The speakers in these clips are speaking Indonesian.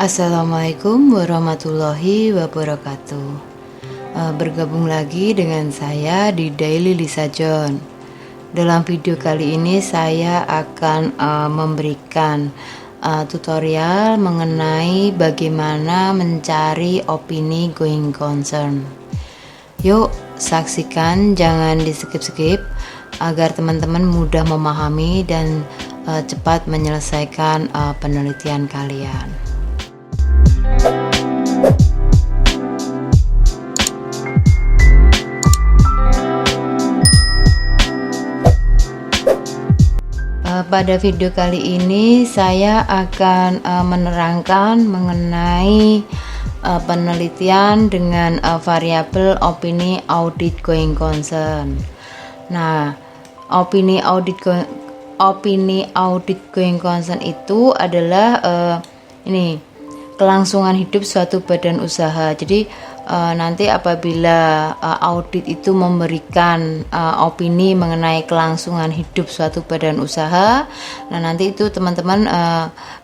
Assalamualaikum warahmatullahi wabarakatuh. Bergabung lagi dengan saya di Daily Lisa John. Dalam video kali ini saya akan memberikan tutorial mengenai bagaimana mencari opini going concern. Yuk saksikan, jangan di skip-skip agar teman-teman mudah memahami dan cepat menyelesaikan penelitian kalian. Pada video kali ini saya akan menerangkan mengenai penelitian dengan variabel opini audit going concern. Nah, opini audit going concern itu adalah kelangsungan hidup suatu badan usaha. Jadi nanti apabila audit itu memberikan opini mengenai kelangsungan hidup suatu badan usaha, nah nanti itu teman-teman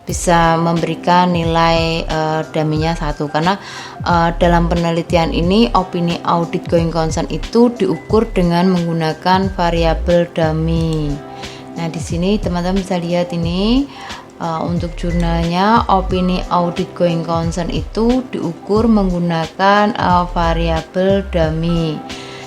bisa memberikan nilai dummy-nya 1, karena dalam penelitian ini opini audit going concern itu diukur dengan menggunakan variabel dummy. Nah di sini teman-teman bisa lihat ini. Untuk jurnalnya opini audit going concern itu diukur menggunakan variabel dummy.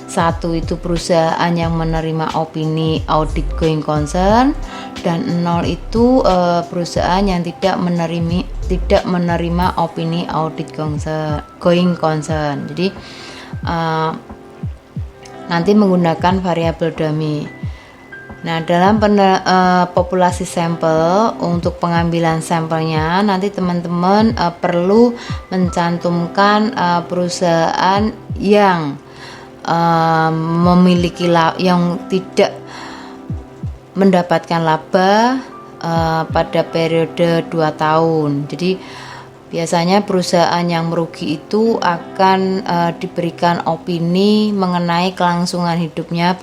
1 itu perusahaan yang menerima opini audit going concern, dan 0 itu perusahaan yang tidak menerima opini audit going concern. Jadi nanti menggunakan variabel dummy. Nah, dalam populasi sampel, untuk pengambilan sampelnya nanti teman-teman perlu mencantumkan perusahaan yang yang tidak mendapatkan laba pada periode 2 tahun. Jadi biasanya perusahaan yang merugi itu akan diberikan opini mengenai kelangsungan hidupnya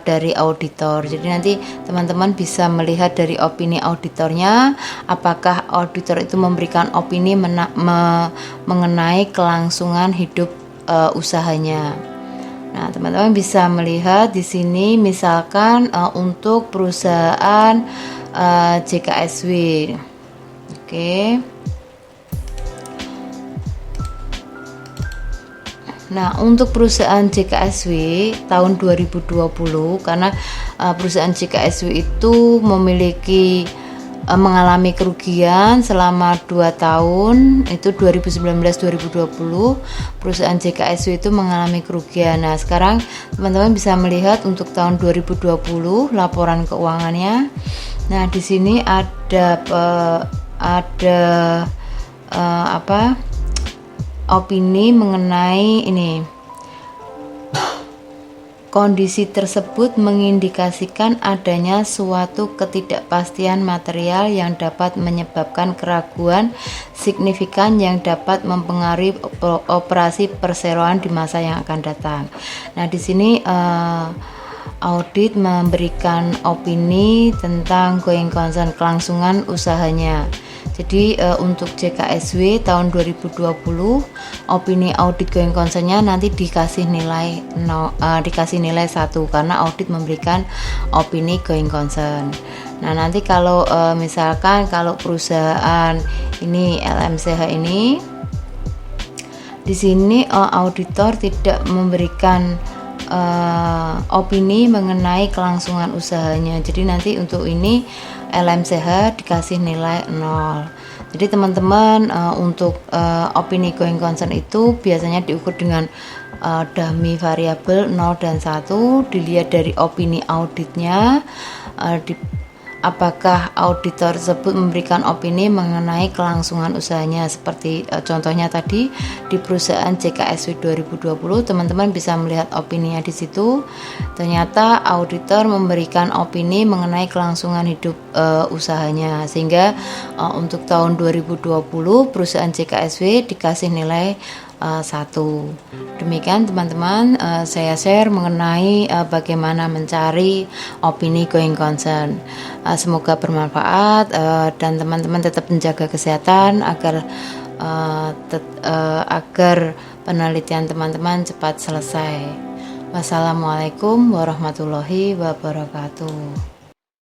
dari auditor. Jadi nanti teman-teman bisa melihat dari opini auditornya, apakah auditor itu memberikan opini mengenai kelangsungan hidup usahanya. Nah, teman-teman bisa melihat di sini misalkan untuk perusahaan JKSW. Oke. Nah, untuk perusahaan JKSW tahun 2020, karena perusahaan JKSW itu mengalami kerugian selama 2 tahun, itu 2019-2020 perusahaan JKSW itu mengalami kerugian. Nah, sekarang teman-teman bisa melihat untuk tahun 2020 laporan keuangannya. Nah, di sini ada opini mengenai ini. Kondisi tersebut mengindikasikan adanya suatu ketidakpastian material yang dapat menyebabkan keraguan signifikan yang dapat mempengaruhi operasi perseroan di masa yang akan datang. Nah, di sini audit memberikan opini tentang going concern kelangsungan usahanya. Jadi untuk JKSW tahun 2020 opini audit going concern-nya nanti dikasih nilai 1 karena audit memberikan opini going concern. Nah, nanti kalau misalkan kalau perusahaan ini LMCH ini, di sini auditor tidak memberikan opini mengenai kelangsungan usahanya. Jadi nanti untuk ini LMCH dikasih nilai 0. Jadi teman-teman untuk opini going concern itu biasanya diukur dengan dummy variabel 0 dan 1, dilihat dari opini auditnya, apakah auditor tersebut memberikan opini mengenai kelangsungan usahanya. Seperti contohnya tadi di perusahaan JKSW 2020, teman-teman bisa melihat opininya di situ. Ternyata auditor memberikan opini mengenai kelangsungan hidup usahanya, sehingga untuk tahun 2020 perusahaan JKSW dikasih nilai satu. Demikian teman-teman, saya share mengenai bagaimana mencari opini going concern. Semoga bermanfaat dan teman-teman tetap menjaga kesehatan agar penelitian teman-teman cepat selesai. Wassalamualaikum warahmatullahi wabarakatuh.